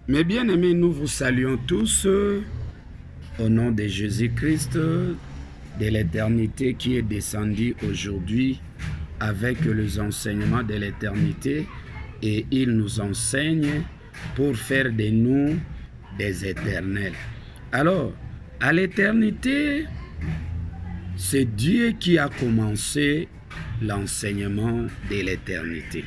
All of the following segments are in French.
Mes bien-aimés, nous vous saluons tous au nom de Jésus-Christ, de l'éternité qui est descendu aujourd'hui avec les enseignements de l'éternité, et il nous enseigne pour faire de nous des éternels. Alors, à l'éternité, c'est Dieu qui a commencé l'enseignement de l'éternité.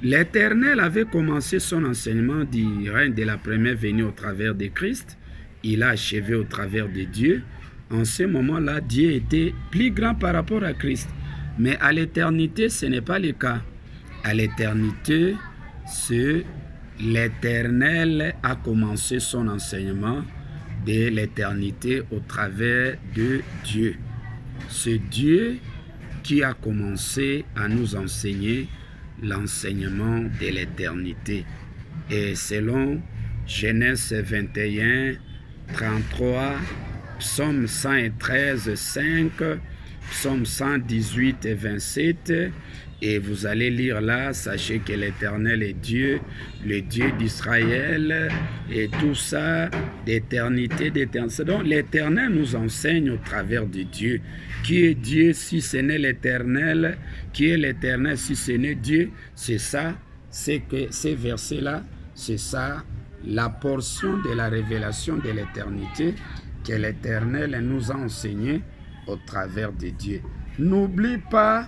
L'Éternel avait commencé son enseignement du règne de la première venue au travers de Christ. Il a achevé au travers de Dieu. En ce moment-là, Dieu était plus grand par rapport à Christ. Mais à l'éternité, ce n'est pas le cas. À l'éternité, l'Éternel a commencé son enseignement de l'éternité au travers de Dieu. C'est Dieu qui a commencé à nous enseigner l'enseignement de l'éternité. Et selon Genèse 21, 33, Psaume 113, 5, Psaume 118 et 27, et vous allez lire là, sachez que l'Éternel est Dieu, le Dieu d'Israël, et tout ça, d'éternité, d'éternité. Donc l'Éternel nous enseigne au travers de Dieu. Qui est Dieu si ce n'est l'Éternel? Qui est l'Éternel si ce n'est Dieu? C'est ça, c'est que ces versets-là, c'est ça, la portion de la révélation de l'éternité que l'Éternel nous a enseigné au travers de Dieu. N'oublie pas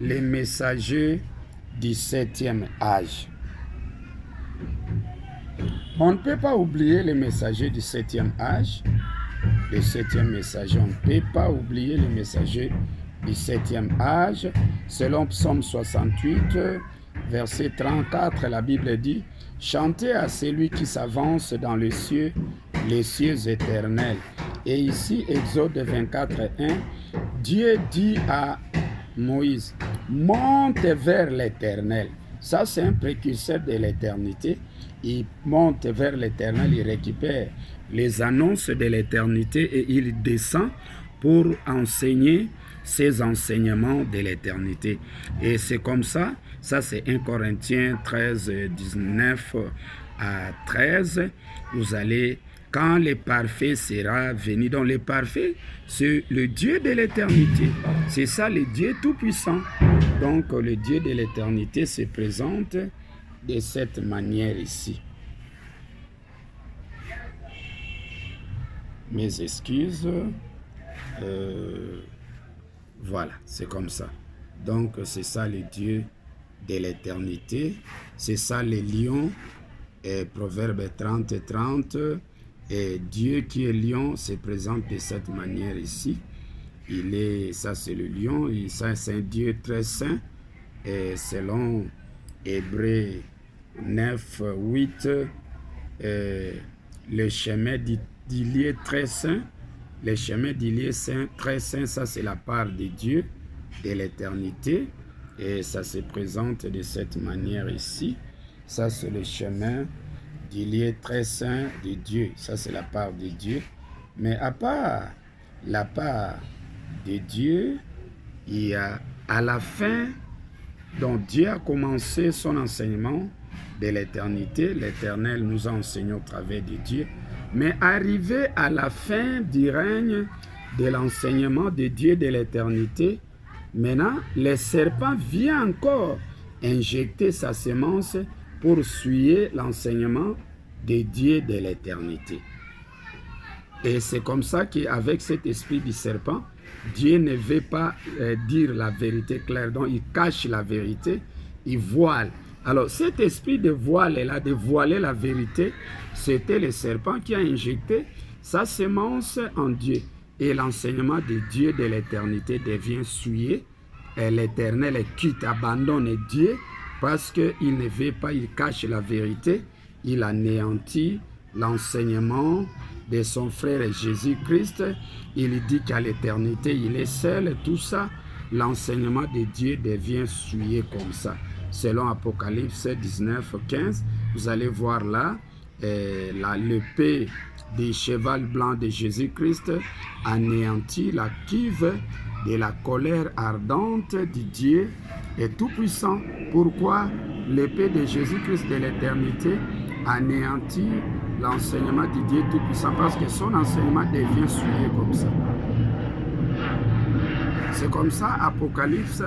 les messagers du 7e âge. On ne peut pas oublier les messagers du 7e âge. Le 7e messager, on ne peut pas oublier les messagers du 7e âge. Selon Psaume 68, verset 34, la Bible dit « Chantez à celui qui s'avance dans les cieux éternels. » Et ici, Exode 24, 1, Dieu dit à Moïse, monte vers l'Éternel. Ça, c'est un précurseur de l'éternité. Il monte vers l'Éternel, il récupère les annonces de l'éternité et il descend pour enseigner ses enseignements de l'éternité. Et c'est comme ça, ça c'est 1 Corinthiens 13, 19 à 13, vous allez... Quand le parfait sera venu, donc le parfait, c'est le Dieu de l'éternité. C'est ça, le Dieu tout-puissant. Donc, le Dieu de l'éternité se présente de cette manière ici. Mes excuses. Voilà, c'est comme ça. Donc, c'est ça le Dieu de l'éternité. C'est ça le lion. Proverbe 30 et 30. Et Dieu qui est lion se présente de cette manière ici. Il est, ça c'est le lion, ça c'est un Dieu très saint. Et selon Hébreux 9, 8, le chemin d'il est très saint. Le chemin d'il est très saint, ça c'est la part de Dieu, de l'éternité. Et ça se présente de cette manière ici. Ça c'est le chemin il est très saint de Dieu, ça c'est la part de Dieu. Mais à part la part de Dieu, il y a à la fin, dont Dieu a commencé son enseignement de l'éternité, l'Éternel nous a enseigné au travers de Dieu. Mais arrivé à la fin du règne de l'enseignement de Dieu de l'éternité, maintenant le serpent vient encore injecter sa semence pour suyer l'enseignement de Dieu de l'éternité. Et c'est comme ça qu'avec cet esprit du serpent, Dieu ne veut pas dire la vérité claire, donc il cache la vérité, il voile. Alors cet esprit de voile là, de voiler la vérité, c'était le serpent qui a injecté sa semence en Dieu. Et l'enseignement de Dieu de l'éternité devient souillé. L'Éternel quitte, abandonne Dieu, parce qu'il ne veut pas, il cache la vérité, il anéantit l'enseignement de son frère Jésus-Christ. Il dit qu'à l'éternité, il est seul, tout ça, l'enseignement de Dieu devient souillé comme ça. Selon Apocalypse 19, 15, vous allez voir là, l'épée du cheval blanc de Jésus-Christ anéantit la cuve de la colère ardente du Dieu est tout-puissant. Pourquoi l'épée de Jésus-Christ de l'éternité anéantit l'enseignement du Dieu Tout-Puissant parce que son enseignement devient souillé comme ça. C'est comme ça, Apocalypse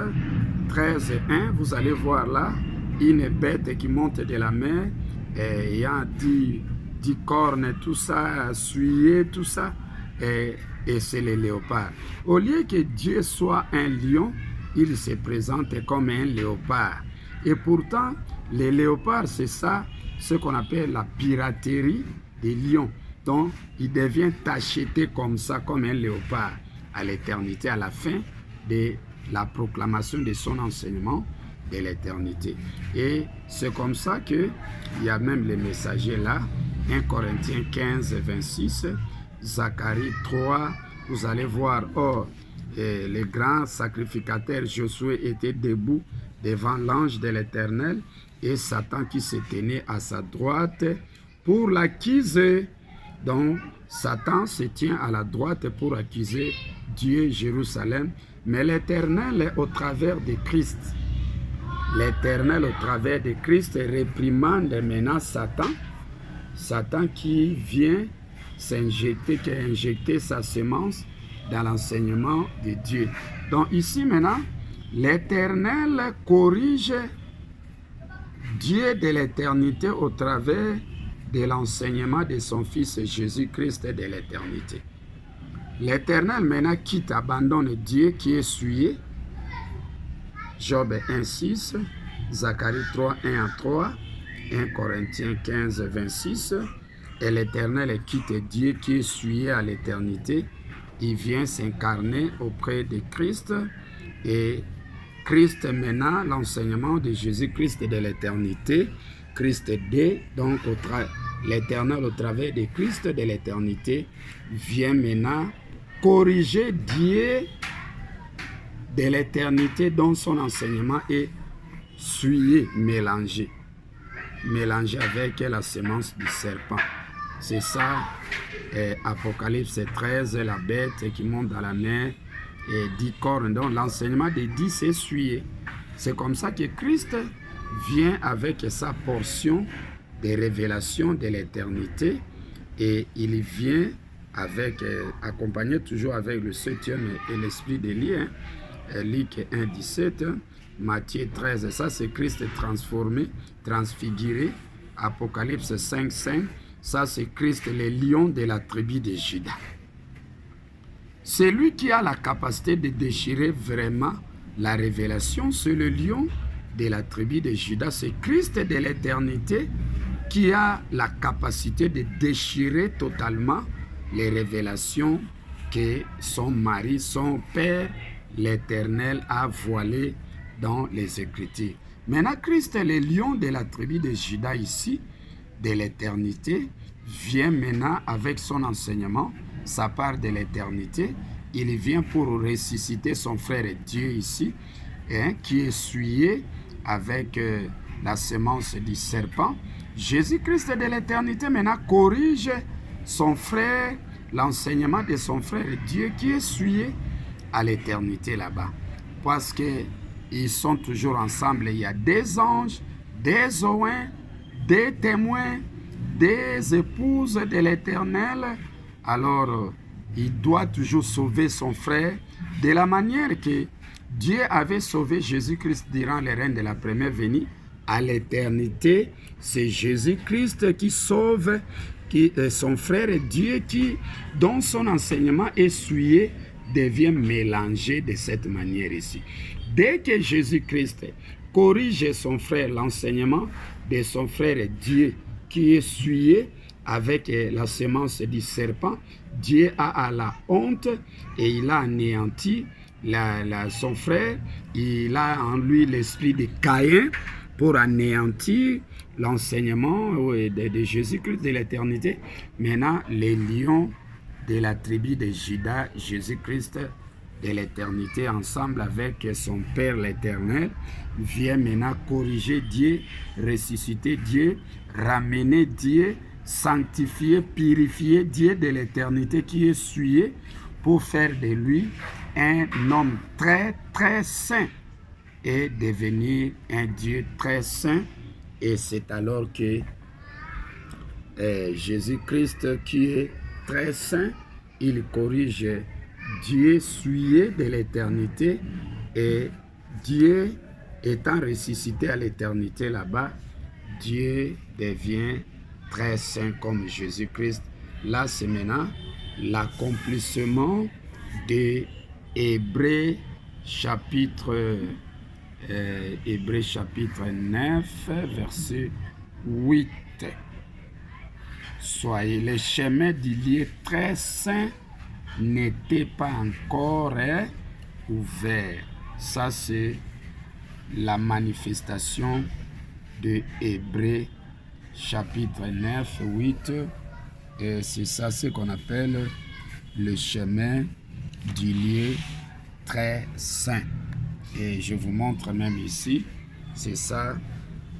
13, 1, vous allez voir là, une bête qui monte de la mer, ayant 10 cornes, tout ça, souillé, tout ça, et c'est le léopard. Au lieu que Dieu soit un lion, il se présente comme un léopard. Et pourtant, les léopards, c'est ça, ce qu'on appelle la piraterie des lions. Donc, il devient acheté comme ça, comme un léopard, à l'éternité, à la fin de la proclamation de son enseignement de l'éternité. Et c'est comme ça qu'il y a même les messagers là, 1 Corinthiens 15, 26, Zacharie 3, vous allez voir, oh, le grand sacrificateur Josué était debout devant l'ange de l'Éternel et Satan qui se tenait à sa droite pour l'accuser. Donc, Satan se tient à la droite pour accuser Dieu, Jérusalem, mais l'Éternel, au travers de Christ, l'Éternel, au travers de Christ, réprimande maintenant Satan, Satan qui vient s'injecter, qui a injecté sa semence dans l'enseignement de Dieu. Donc ici maintenant, l'Éternel corrige Dieu de l'éternité au travers de l'enseignement de son Fils Jésus-Christ de l'éternité. L'Éternel maintenant quitte, abandonne Dieu qui est souillé. Job 1, 6, Zacharie 3, 1 à 3, 1 Corinthiens 15, 26. Et l'Éternel quitte Dieu qui est souillé à l'éternité. Il vient s'incarner auprès de Christ. Et Christ maintenant, l'enseignement de Jésus-Christ de l'éternité. Christ D, donc l'Éternel au travers de Christ de l'éternité, vient maintenant corriger Dieu de l'éternité dont son enseignement est souillé, mélangé avec la semence du serpent. C'est ça, Apocalypse 13, la bête qui monte dans la mer, et 10 cornes. Donc l'enseignement des 10 c'est souillé. C'est comme ça que Christ vient avec sa portion de révélations de l'éternité, et il vient avec, accompagné toujours avec le septième et l'esprit d'Élie, Luc 1, 17, Matthieu 13, ça c'est Christ transformé, transfiguré, Apocalypse 5, 5, ça c'est Christ, le lion de la tribu de Juda. C'est lui qui a la capacité de déchirer vraiment la révélation, c'est le lion de la tribu de Juda, c'est Christ de l'éternité qui a la capacité de déchirer totalement les révélations que son mari, son père, l'Éternel a voilées dans les Écritures. Maintenant, Christ, le lion de la tribu de Juda ici, de l'éternité, vient maintenant avec son enseignement, sa part de l'éternité. Il vient pour ressusciter son frère Dieu ici, qui est souillé avec la semence du serpent. Jésus-Christ de l'éternité maintenant corrige son frère, l'enseignement de son frère Dieu qui est souillé à l'éternité là-bas. Parce qu'ils sont toujours ensemble. Il y a des anges, des oins, des témoins, des épouses de l'Éternel. Alors, il doit toujours sauver son frère de la manière que Dieu avait sauvé Jésus-Christ durant le règne de la première venue. À l'éternité, c'est Jésus-Christ qui sauve son frère Dieu qui, dont son enseignement est souillé, devient mélangé de cette manière ici. Dès que Jésus-Christ corrige son frère, l'enseignement de son frère Dieu qui est souillé avec la semence du serpent, Dieu a la honte et il a anéanti son frère. Il a en lui l'esprit de Caïn pour anéantir l'enseignement de Jésus-Christ de l'éternité. Maintenant, les lions de la tribu de Juda, Jésus-Christ de l'éternité, ensemble avec son Père l'Éternel, vient maintenant corriger Dieu, ressusciter Dieu, ramener Dieu, sanctifier, purifier Dieu de l'éternité qui est souillé pour faire de lui un homme très, très saint et devenir un Dieu très saint. Et c'est alors que Jésus-Christ qui est très saint, il corrige Dieu souillé de l'éternité, et Dieu étant ressuscité à l'éternité là-bas, Dieu devient très saint comme Jésus-Christ. Là, c'est maintenant l'accomplissement de Hébreux chapitre 9, verset 8. Soyez, les chemins du lieu très saint n'étaient pas encore ouverts. Ça, c'est la manifestation de Hébreux chapitre 9, 8. Et c'est ça ce qu'on appelle le chemin du lieu très saint. Et je vous montre même ici, c'est ça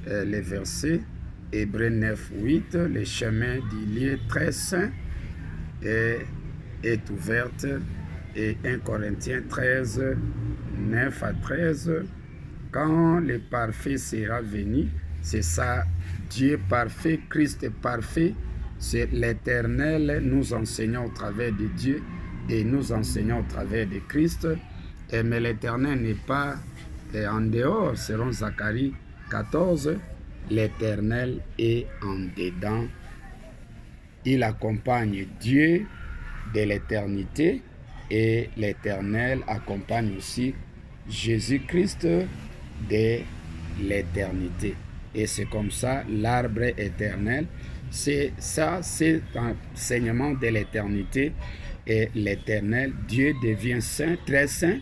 les versets. Hébreux 9, 8, le chemin du lieu très saint est ouverte. Et 1 Corinthiens 13, 9 à 13, quand le parfait sera venu, c'est ça, Dieu parfait, Christ parfait, c'est l'Éternel, nous enseignons au travers de Dieu et nous enseignons au travers de Christ. Mais l'Éternel n'est pas en dehors, selon Zacharie 14, l'Éternel est en dedans. Il accompagne Dieu de l'éternité et l'Éternel accompagne aussi Jésus-Christ de l'éternité. Et c'est comme ça l'arbre éternel. C'est ça, c'est l'enseignement de l'éternité. Et l'éternel, Dieu devient saint, très saint.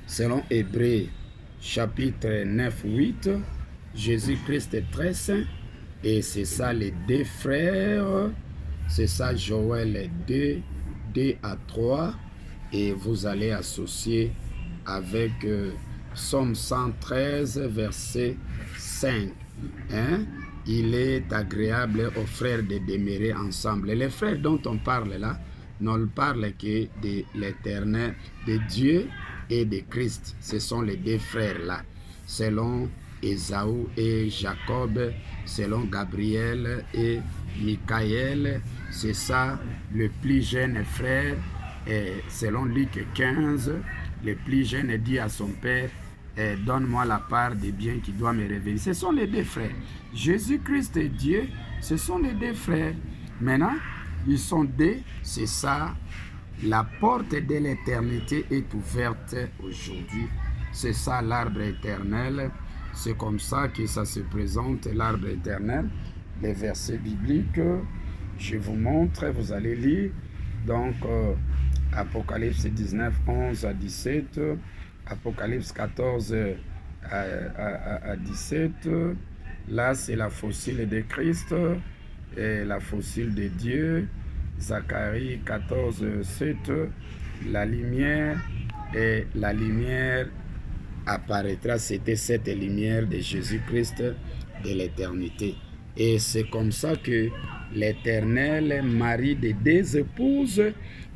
Selon Hébreux chapitre 9, 8, Jésus-Christ est très saint. Et c'est ça les deux frères. C'est ça Joël 2, 2 à 3. Et vous allez associer avec Psaume 113, verset 5. Hein? Il est agréable aux frères de demeurer ensemble. Et les frères dont on parle là, ne parlent que de l'Éternel, de Dieu et de Christ. Ce sont les deux frères là, selon Ésaü et Jacob, selon Gabriel et Michaël. C'est ça, le plus jeune frère, et selon Luc 15, le plus jeune dit à son père, donne-moi la part des biens qui doivent me revenir. Ce sont les deux frères. Jésus-Christ et Dieu, ce sont les deux frères. Maintenant, ils sont deux, c'est ça. La porte de l'éternité est ouverte aujourd'hui. C'est ça l'arbre éternel. C'est comme ça que ça se présente, l'arbre éternel. Les versets bibliques, je vous montre, vous allez lire. Donc, Apocalypse 19, 11 à 17, Apocalypse 14 à 17. Là, c'est la fossile de Christ et la fossile de Dieu. Zacharie 14, 7, la lumière, et la lumière apparaîtra. C'était cette lumière de Jésus-Christ de l'éternité. Et c'est comme ça que l'Éternel, mari de deux épouses,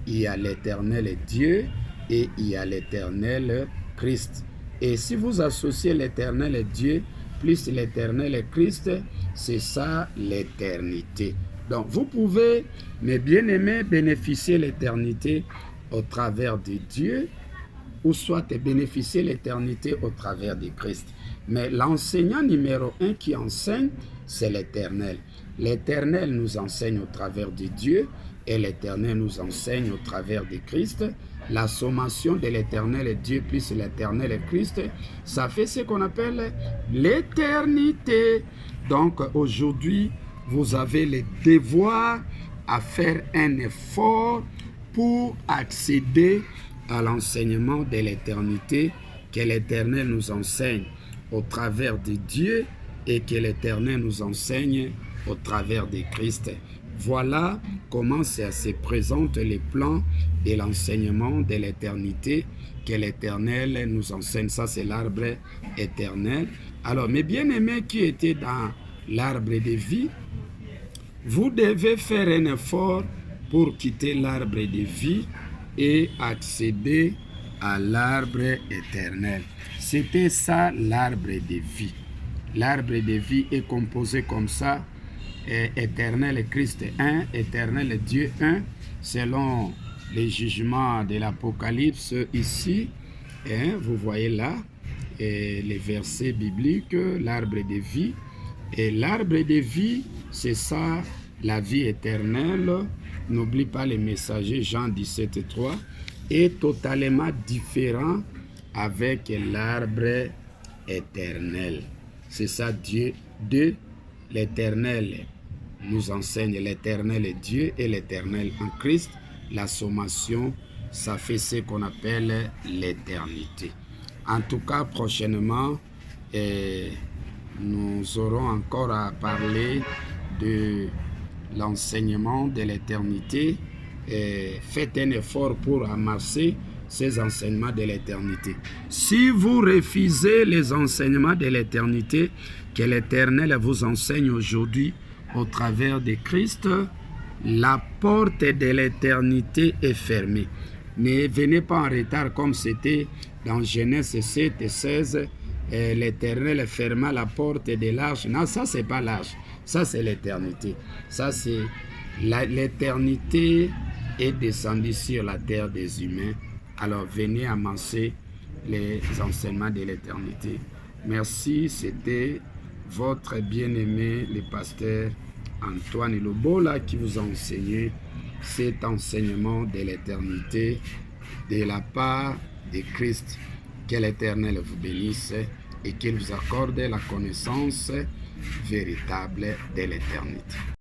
il y a l'Éternel Dieu et il y a l'Éternel Christ. Et si vous associez l'Éternel Dieu plus l'Éternel Christ, c'est ça l'éternité. Donc vous pouvez, mes bien-aimés, bénéficier l'éternité au travers de Dieu, ou soit bénéficier l'éternité au travers de Christ. Mais l'enseignant numéro 1 qui enseigne, c'est l'Éternel. L'Éternel nous enseigne au travers de Dieu et l'Éternel nous enseigne au travers de Christ. La sommation de l'Éternel Dieu plus l'Éternel Christ, ça fait ce qu'on appelle l'éternité. Donc aujourd'hui, vous avez le devoir à faire un effort pour accéder à l'enseignement de l'éternité que l'Éternel nous enseigne au travers de Dieu et que l'Éternel nous enseigne au travers de Christ. Voilà comment ça se présente les plans de l'enseignement de l'éternité que l'Éternel nous enseigne. Ça, c'est l'arbre éternel. Alors, mes bien-aimés qui étaient dans l'arbre de vie, vous devez faire un effort pour quitter l'arbre de vie et accéder à l'arbre éternel. C'était ça l'arbre de vie. L'arbre de vie est composé comme ça éternel Christ un, éternel Dieu un, selon les jugements de l'Apocalypse ici. Et vous voyez là les versets bibliques, l'arbre de vie. Et l'arbre de vie, c'est ça, la vie éternelle. N'oublie pas les messagers, Jean 17,3, est totalement différent avec l'arbre éternel. C'est ça, Dieu, l'éternel nous enseigne, l'éternel est Dieu et l'éternel en Christ. La sommation, ça fait ce qu'on appelle l'éternité. En tout cas, prochainement, nous aurons encore à parler de l'enseignement de l'éternité. Faites un effort pour amasser ces enseignements de l'éternité. Si vous refusez les enseignements de l'éternité que l'Éternel vous enseigne aujourd'hui au travers de Christ, la porte de l'éternité est fermée. Ne venez pas en retard comme c'était dans Genèse 7 et 16. L'Éternel ferma la porte de l'arche. Non, ça c'est pas l'arche. Ça c'est l'éternité. Ça c'est l'éternité est descendue sur la terre des humains. Alors venez amasser les enseignements de l'éternité. Merci, c'était votre bien-aimé, le pasteur Antoine Lobola, qui vous a enseigné cet enseignement de l'éternité de la part de Christ. Que l'Éternel vous bénisse et qu'il vous accorde la connaissance véritable de l'éternité.